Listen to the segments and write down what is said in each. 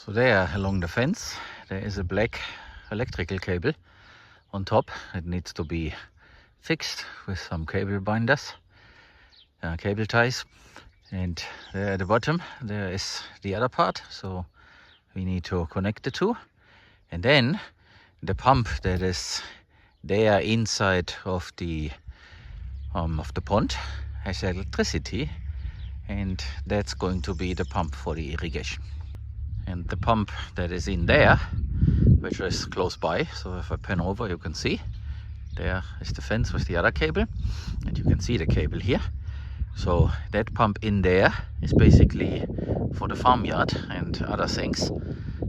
So there along the fence there is a black electrical cable on top. It needs to be fixed with some cable binders, cable ties, and there at the bottom there is the other part, so we need to connect the two. And then the pump that is there inside of the pond has electricity, and that's going to be the pump for the irrigation. And the pump that is in there, which is close by, so if I pan over you can see there is the fence with the other cable, and you can see the cable here. So that pump in there is basically for the farmyard and other things,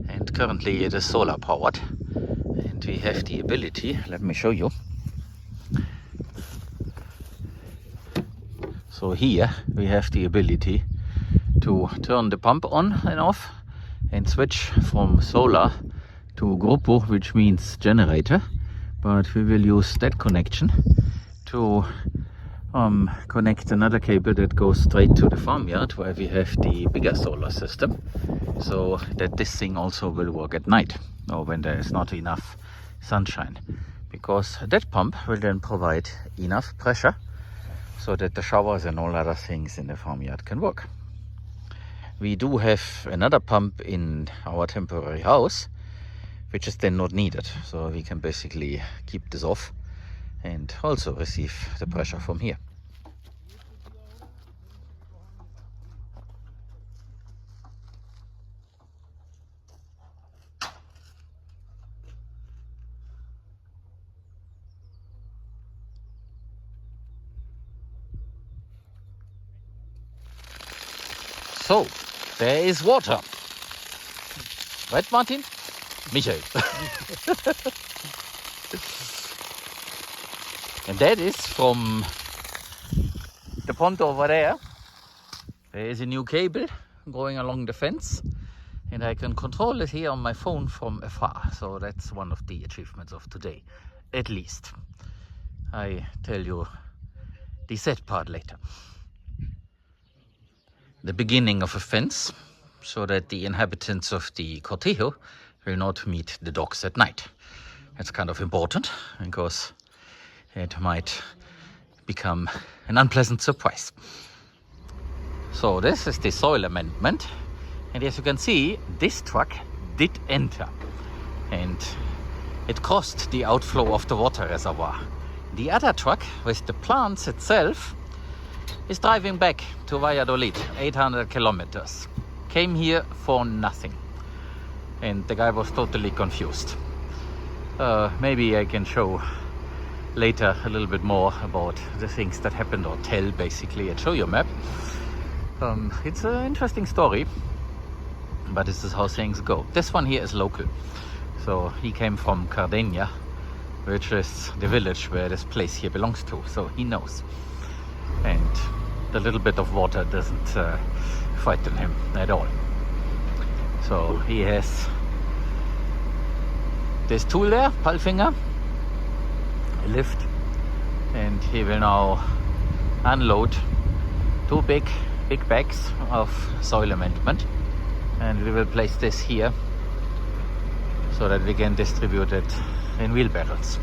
and currently it is solar powered, and we have the ability, let me show you. So here we have the ability to turn the pump on and off and switch from solar to grupo, which means generator, but we will use that connection to connect another cable that goes straight to the farmyard where we have the bigger solar system, so that this thing also will work at night or when there is not enough sunshine, because that pump will then provide enough pressure so that the showers and all other things in the farmyard can work. We do have another pump in our temporary house, which is then not needed, so we can basically keep this off and also receive the pressure from here. So, there is water. Right, Martin? Michael. And that is from the pond over there. There is a new cable going along the fence, and I can control it here on my phone from afar. So that's one of the achievements of today, at least. I tell you the sad part later. The beginning of a fence, so that the inhabitants of the cortijo will not meet the dogs at night. That's kind of important, because it might become an unpleasant surprise. So this is the soil amendment, and as you can see, this truck did enter, and it crossed the outflow of the water reservoir. The other truck with the plants itself is driving back to Valladolid, 800 kilometers. Came here for nothing. And the guy was totally confused. Maybe I can show later a little bit more about the things that happened, or tell basically and show you a map. It's an interesting story, but this is how things go. This one here is local. So he came from Cardeña, which is the village where this place here belongs to, so he knows. And the little bit of water doesn't frighten him at all. So he has this tool there, Palfinger, a lift, and he will now unload two big bags of soil amendment, and we will place this here so that we can distribute it in wheelbarrows.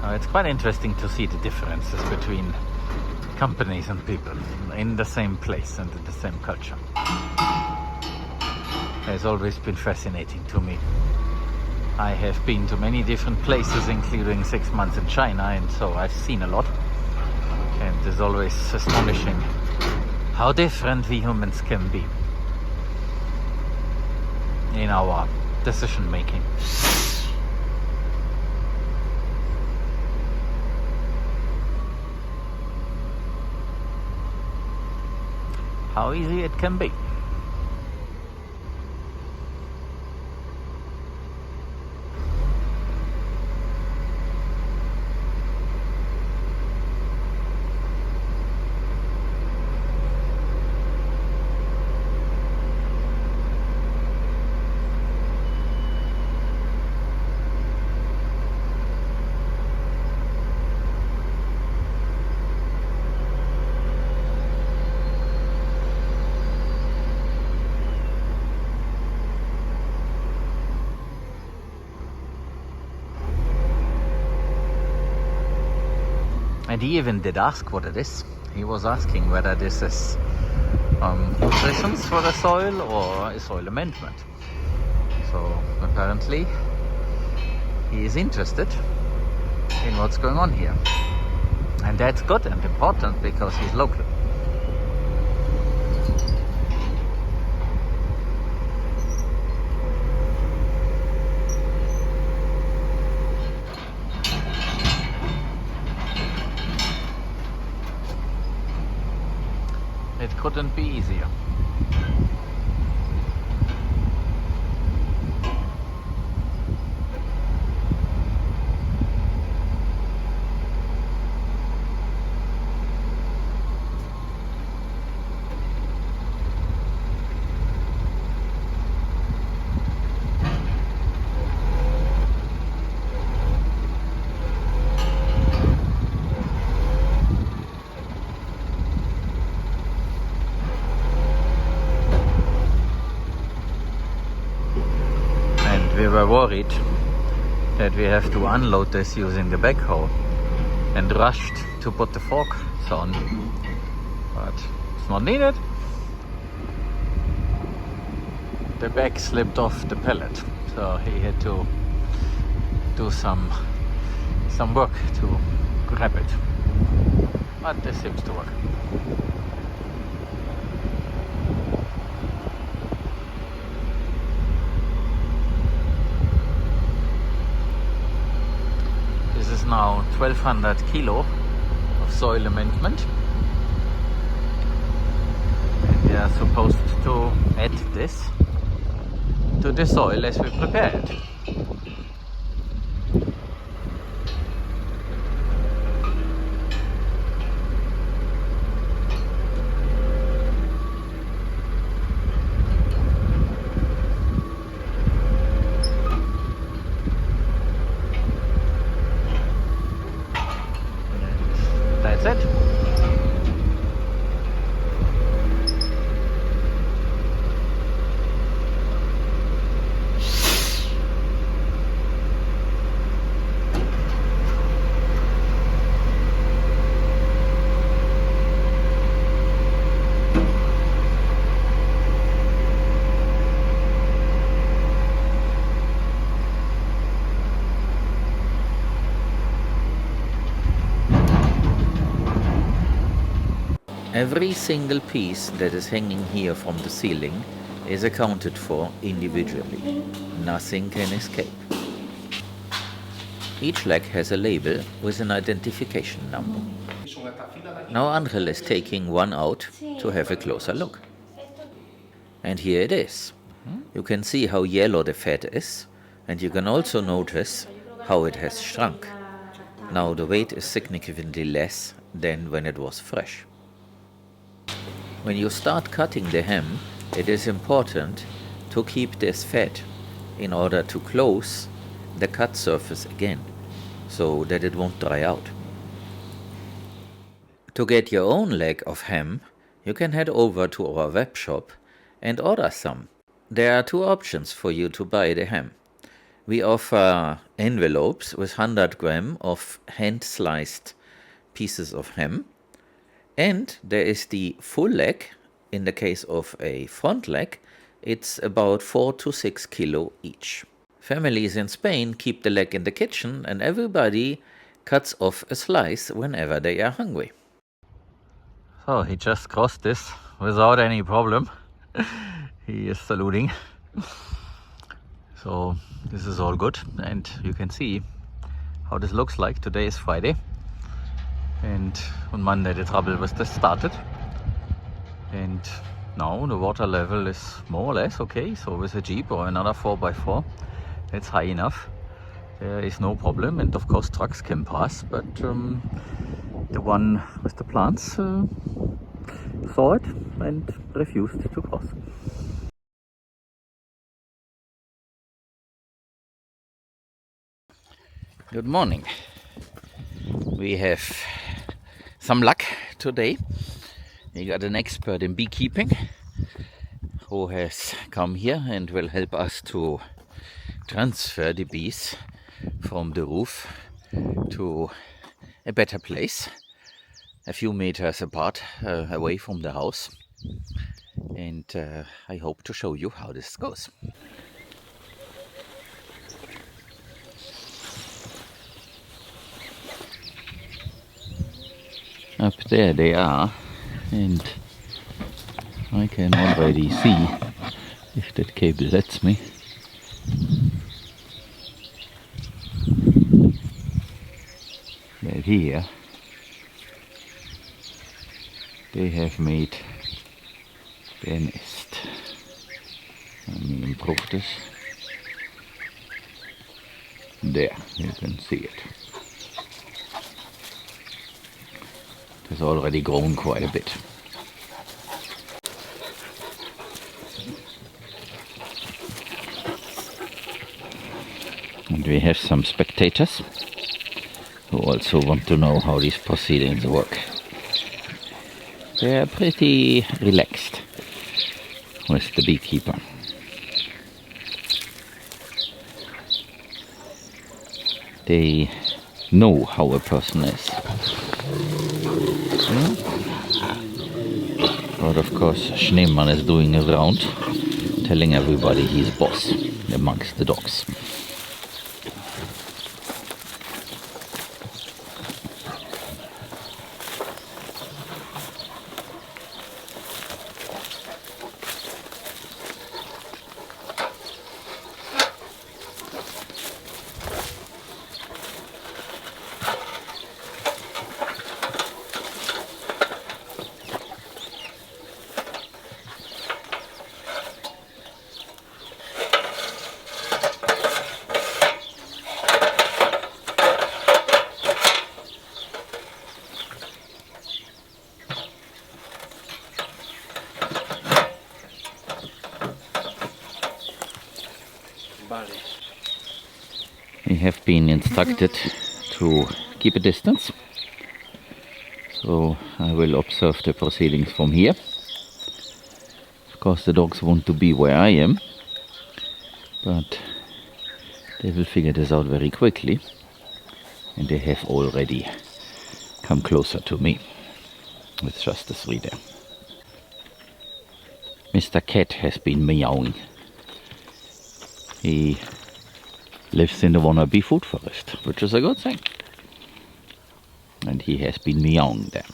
It's quite interesting to see the differences between companies and people in the same place and in the same culture. It's always been fascinating to me. I have been to many different places, including 6 months in China, and so I've seen a lot. And it's always astonishing how different we humans can be in our decision making. How easy it can be. And he even did ask what it is. He was asking whether this is nutritions for the soil or a soil amendment. So apparently he is interested in what's going on here. And that's good and important because he's local. It couldn't be easier. We were worried that we have to unload this using the backhoe and rushed to put the forks on, but it's not needed. The back slipped off the pallet, so he had to do some work to grab it, but this seems to work. This is now 1200 kilo of soil amendment, and we are supposed to add this to the soil as we prepare it. That's it. Every single piece that is hanging here from the ceiling is accounted for individually. Nothing can escape. Each leg has a label with an identification number. Now Angel is taking one out to have a closer look. And here it is. You can see how yellow the fat is, and you can also notice how it has shrunk. Now the weight is significantly less than when it was fresh. When you start cutting the ham, it is important to keep this fat in order to close the cut surface again, so that it won't dry out. To get your own leg of ham, you can head over to our web shop and order some. There are two options for you to buy the ham. We offer envelopes with 100 grams of hand-sliced pieces of ham. And there is the full leg. In the case of a front leg, it's about 4 to 6 kilo each. Families in Spain keep the leg in the kitchen and everybody cuts off a slice whenever they are hungry. So he just crossed this without any problem. He is saluting. So this is all good, and you can see how this looks like. Today is Friday. And on Monday the trouble was just started, and now the water level is more or less okay. So with a jeep or another 4x4, it's high enough. There is no problem, and of course trucks can pass, but the one with the plants saw it and refused to cross. Good morning. We have some luck today. We got an expert in beekeeping who has come here and will help us to transfer the bees from the roof to a better place, a few meters apart, away from the house. And I hope to show you how this goes. Up there they are, and I can already see, if that cable lets me, that here they have made their nest. Let me improve this. There, you can see it. It has already grown quite a bit. And we have some spectators who also want to know how these proceedings work. They are pretty relaxed with the beekeeper. They know how a person is. But of course, Schneemann is doing a round, telling everybody he's boss amongst the dogs. Valle. We have been instructed to keep a distance, so I will observe the proceedings from here. Of course the dogs want to be where I am, but they will figure this out very quickly, and they have already come closer to me with just the three there. Mr. Cat has been meowing. He lives in the wannabe food forest, which is a good thing. And he has been meowing there.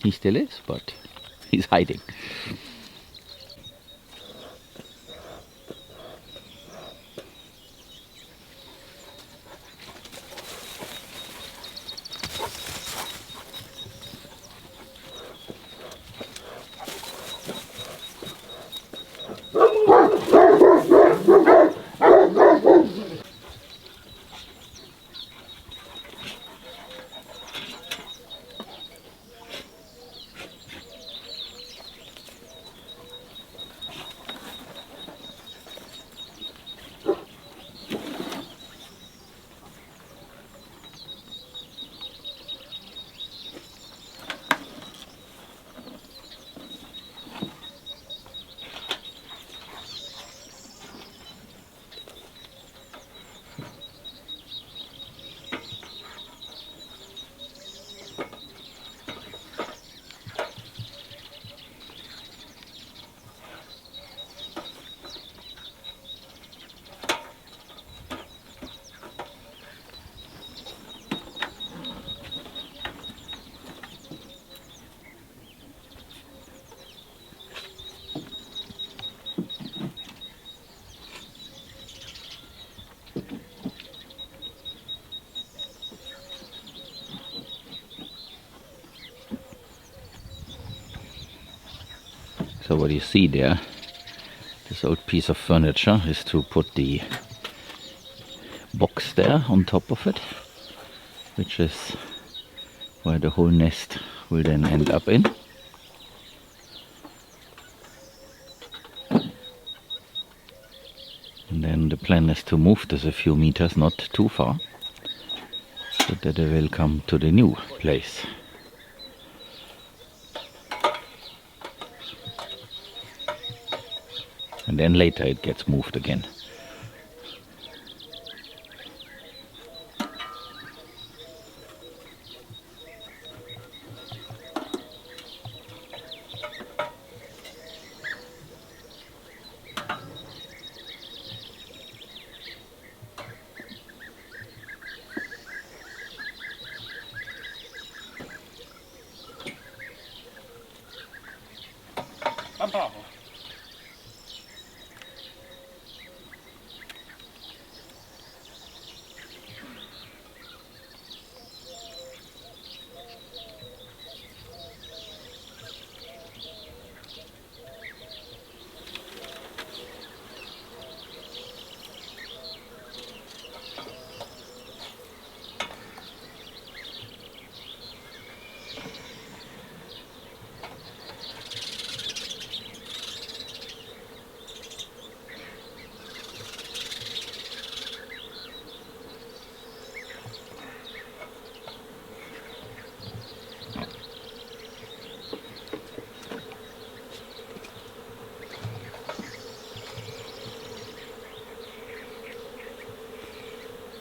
He still is, but he's hiding. So what you see there, this old piece of furniture, is to put the box there on top of it, which is where the whole nest will then end up in. And then the plan is to move this a few meters, not too far, so that they will come to the new place. And then later it gets moved again.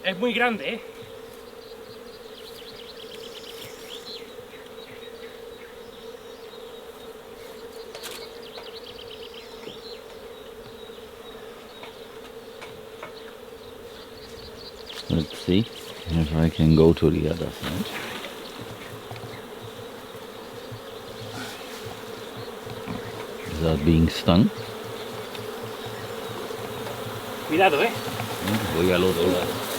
Es muy grande, ¿eh? Let's see if I can go to the other side. Without being stung. Cuidado, ¿eh? Voy al otro lado.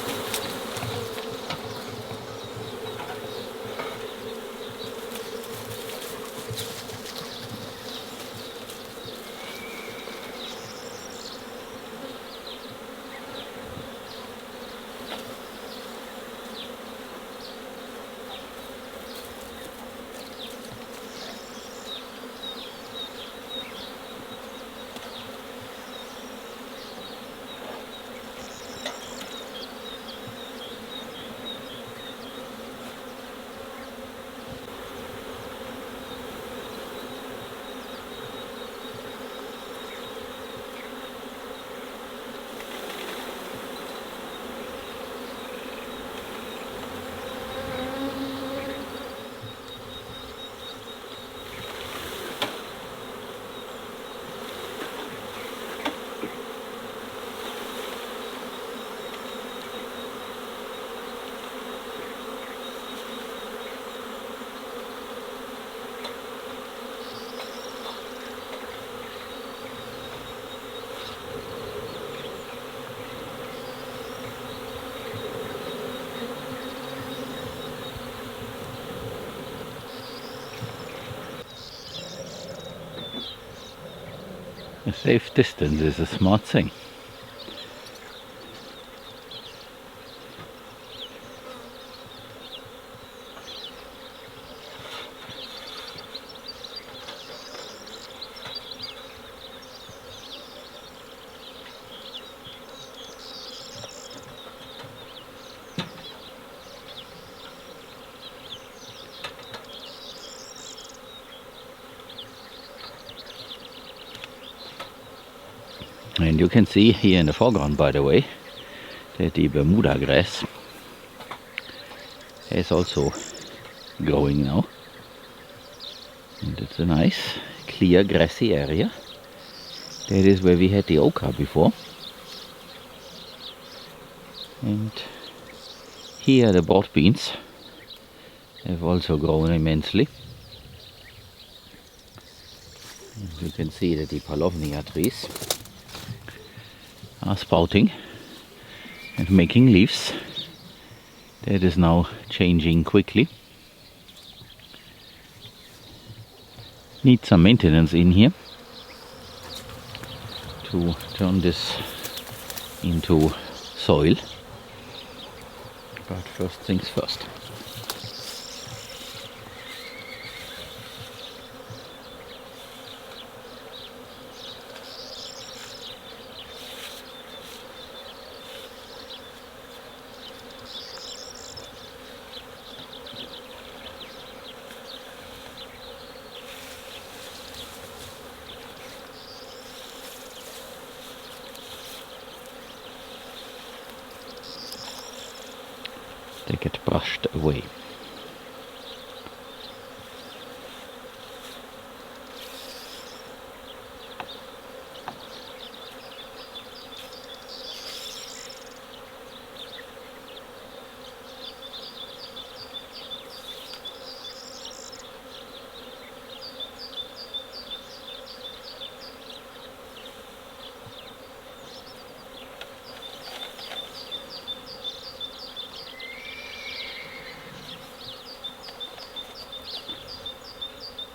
A safe distance is a smart thing. And you can see here in the foreground, by the way, that the Bermuda grass is also growing now. And it's a nice, clear, grassy area. That is where we had the ochre before. And here the broad beans have also grown immensely. And you can see that the palovnia trees are sprouting and making leaves. That is now changing quickly. Need some maintenance in here to turn this into soil. But first things first. They get brushed away.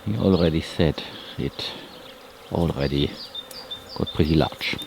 He already said it already got pretty large.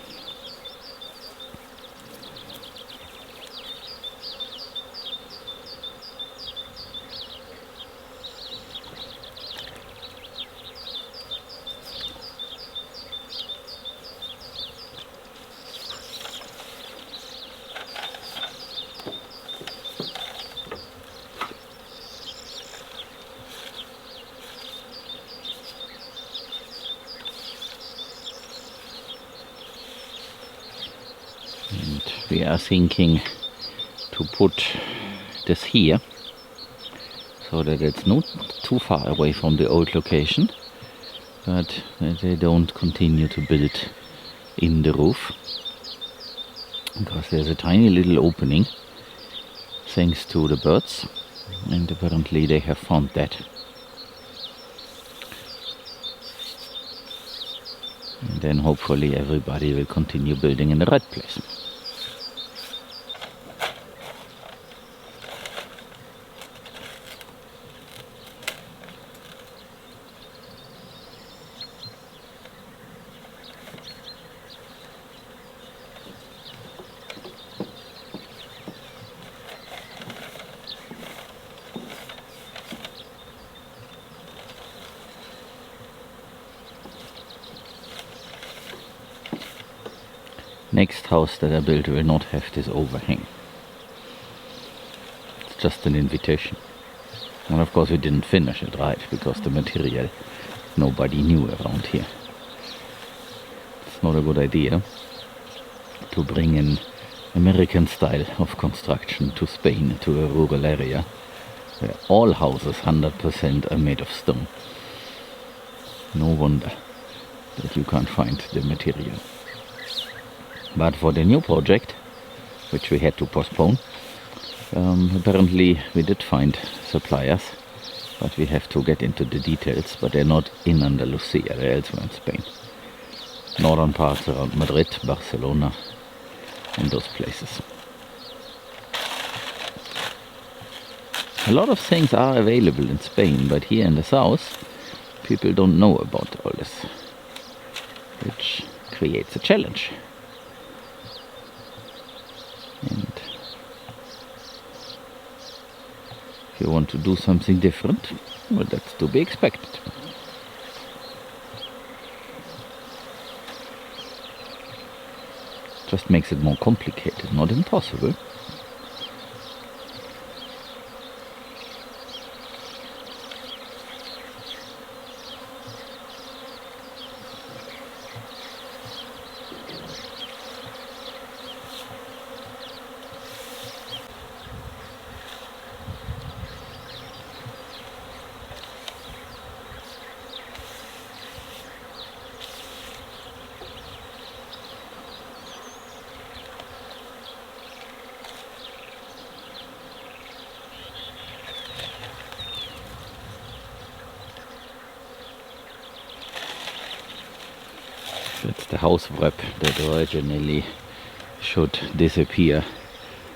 We are thinking to put this here so that it's not too far away from the old location, but that they don't continue to build in the roof, because there's a tiny little opening thanks to the birds, and apparently they have found that. And then hopefully everybody will continue building in the right place. Next house that I build will not have this overhang. It's just an invitation. And of course we didn't finish it right, because the material nobody knew around here. It's not a good idea to bring an American style of construction to Spain, to a rural area where all houses 100% are made of stone. No wonder that you can't find the material. But for the new project, which we had to postpone, apparently we did find suppliers, but we have to get into the details. But they're not in Andalusia, they're elsewhere in Spain. Northern parts around Madrid, Barcelona, and those places. A lot of things are available in Spain, but here in the south, people don't know about all this, which creates a challenge. And if you want to do something different, well, that's to be expected. Just makes it more complicated, not impossible. That's the house wrap that originally should disappear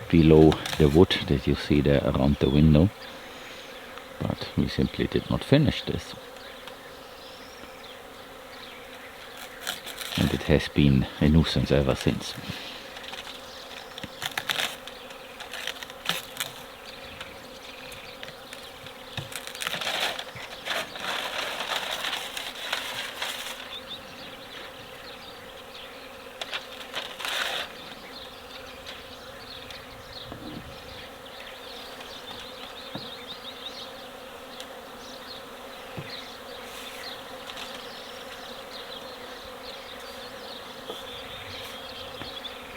below the wood that you see there around the window. But we simply did not finish this. And it has been a nuisance ever since.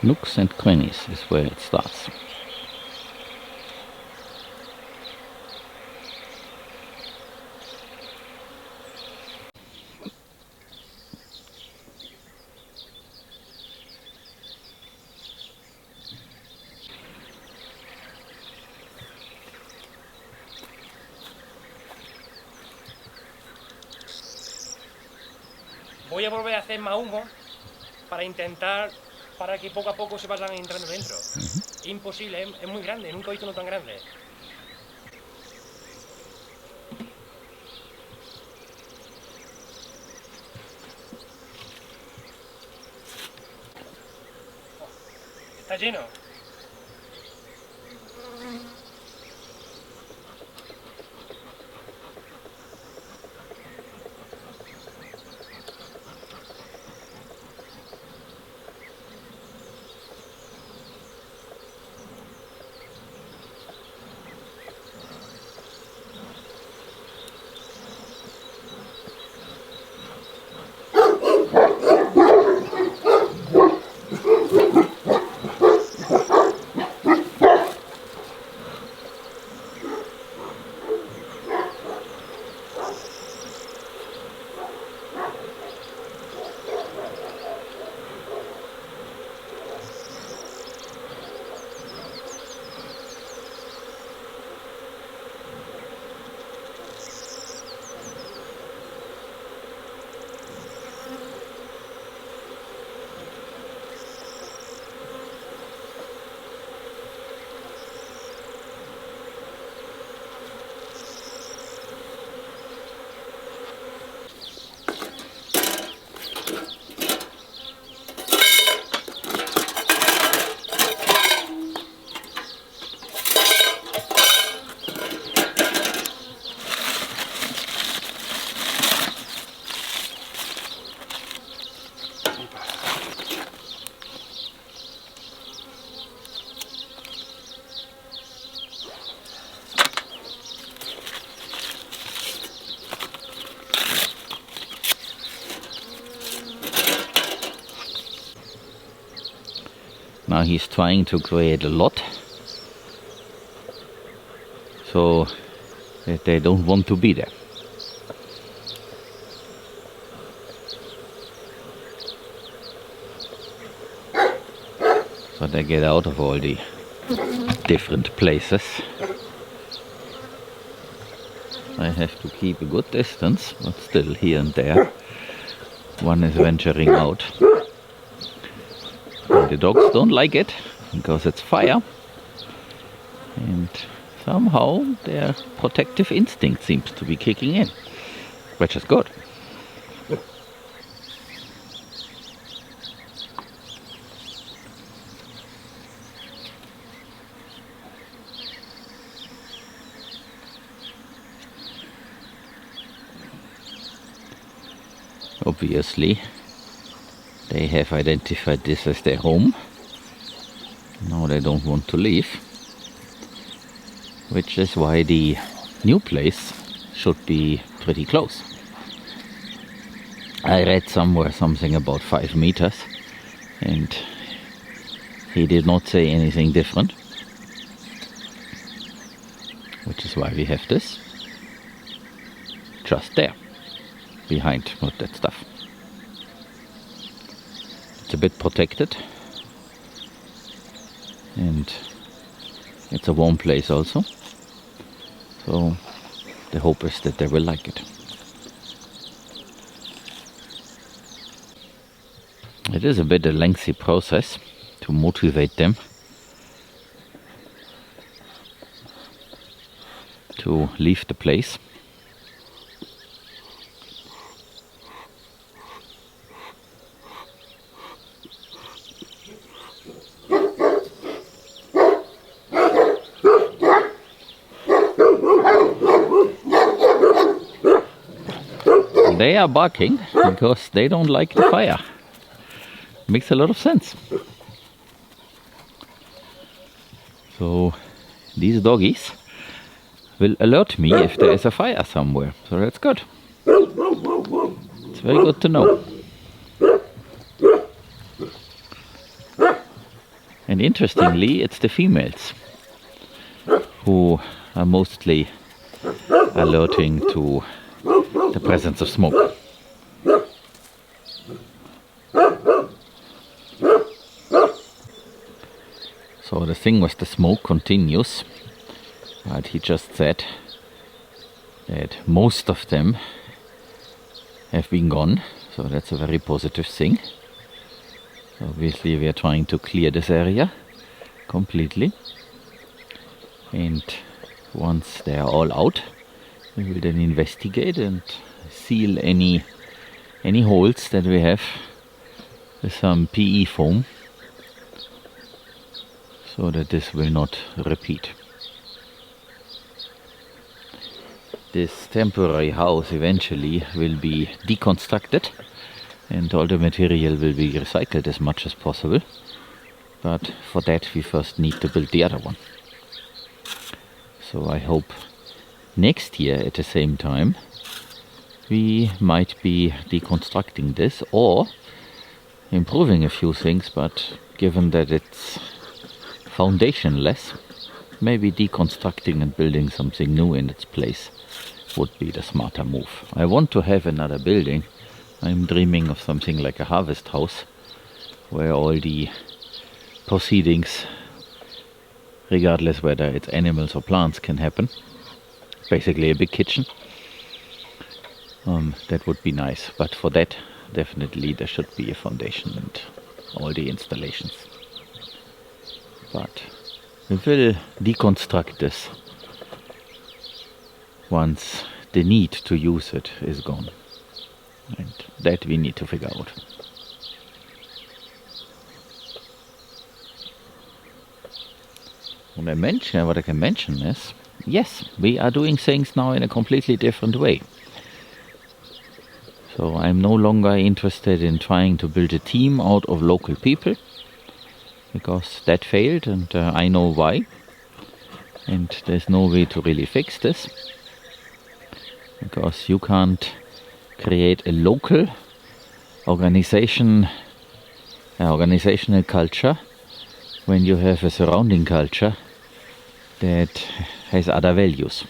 Nooks and crannies is where it starts. Voy a volver a hacer más humo para que poco a poco se vayan entrando dentro. Imposible, es muy grande, nunca he visto uno tan grande. Está lleno. he's trying to create a lot so that they don't want to be there. So they get out of all the different places. I have to keep a good distance, but still here and there one is venturing out. And the dogs don't like it because it's fire, and somehow their protective instinct seems to be kicking in, which is good. Obviously, they have identified this as their home. Now they don't want to leave, which is why the new place should be pretty close. I read somewhere something about 5 meters, and he did not say anything different, which is why we have this just there, behind all that stuff. It's a bit protected, and it's a warm place also, so the hope is that they will like it. It is a bit a lengthy process to motivate them to leave the place. They are barking because they don't like the fire. Makes a lot of sense. So these doggies will alert me if there is a fire somewhere. So that's good. It's very good to know. And interestingly, it's the females who are mostly alerting to the presence of smoke. So the thing with the smoke continues, but he just said that most of them have been gone, so that's a very positive thing. Obviously we are trying to clear this area completely, and once they are all out, we will then investigate and seal any holes that we have with some PE foam, so that this will not repeat. This temporary house eventually will be deconstructed and all the material will be recycled as much as possible, but for that we first need to build the other one. So I hope next year at the same time we might be deconstructing this or improving a few things, but given that it's foundationless, maybe deconstructing and building something new in its place would be the smarter move. I want to have another building. I'm dreaming of something like a harvest house where all the proceedings, regardless whether it's animals or plants, can happen. Basically a big kitchen. That would be nice, but for that definitely there should be a foundation and all the installations. But we will deconstruct this once the need to use it is gone, and that we need to figure out. What I can mention is, yes, we are doing things now in a completely different way. So I'm no longer interested in trying to build a team out of local people, because that failed, and I know why, and there's no way to really fix this, because you can't create a local organizational culture when you have a surrounding culture that has other values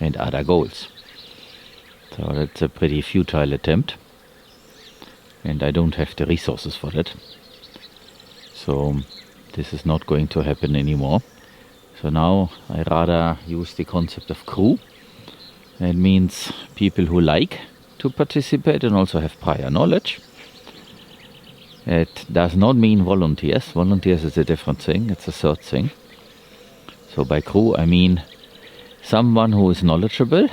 and other goals. So that's a pretty futile attempt, and I don't have the resources for that. So this is not going to happen anymore. So now I rather use the concept of crew. It means people who like to participate and also have prior knowledge. It does not mean volunteers. Volunteers is a different thing, it's a third thing. So by crew I mean someone who is knowledgeable,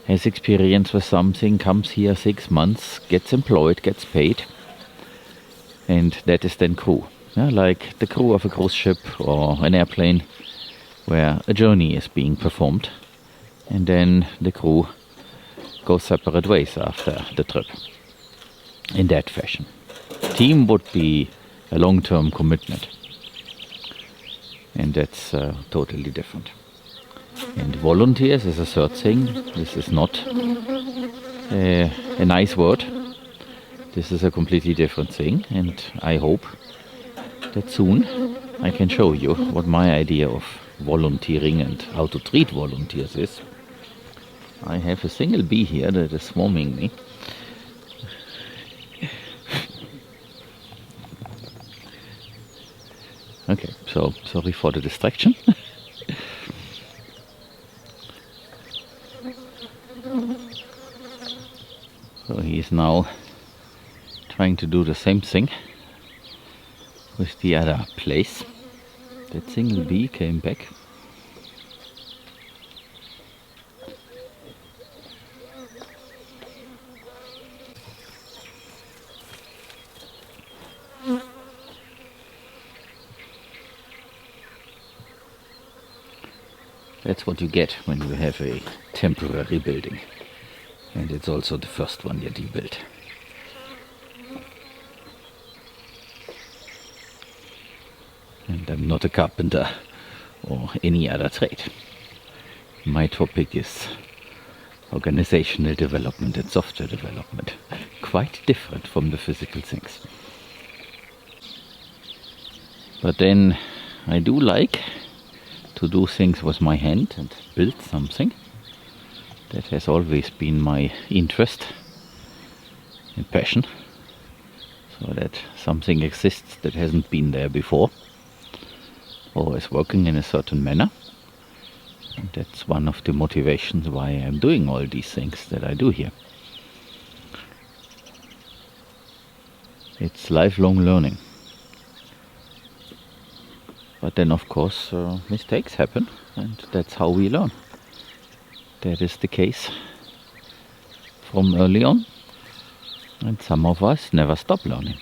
has experience with something, comes here 6 months, gets employed, gets paid, and that is then crew. Yeah, like the crew of a cruise ship or an airplane where a journey is being performed, and then the crew goes separate ways after the trip. In that fashion. Team would be a long-term commitment, and that's totally different. And volunteers is a third thing. This is not a nice word. This is a completely different thing, and I hope that soon I can show you what my idea of volunteering and how to treat volunteers is. I have a single bee here that is swarming me. Okay, so sorry for the distraction. So he is now trying to do the same thing with the other place. That single bee came back. That's what you get when you have a temporary building. And it's also the first one that you build. And I'm not a carpenter or any other trade. My topic is organizational development and software development. Quite different from the physical things. But then I do like to do things with my hand and build something. That has always been my interest and passion. So that something exists that hasn't been there before, or is working in a certain manner. And that's one of the motivations why I'm doing all these things that I do here. It's lifelong learning. But then of course mistakes happen, and that's how we learn. That is the case from early on, and some of us never stop learning.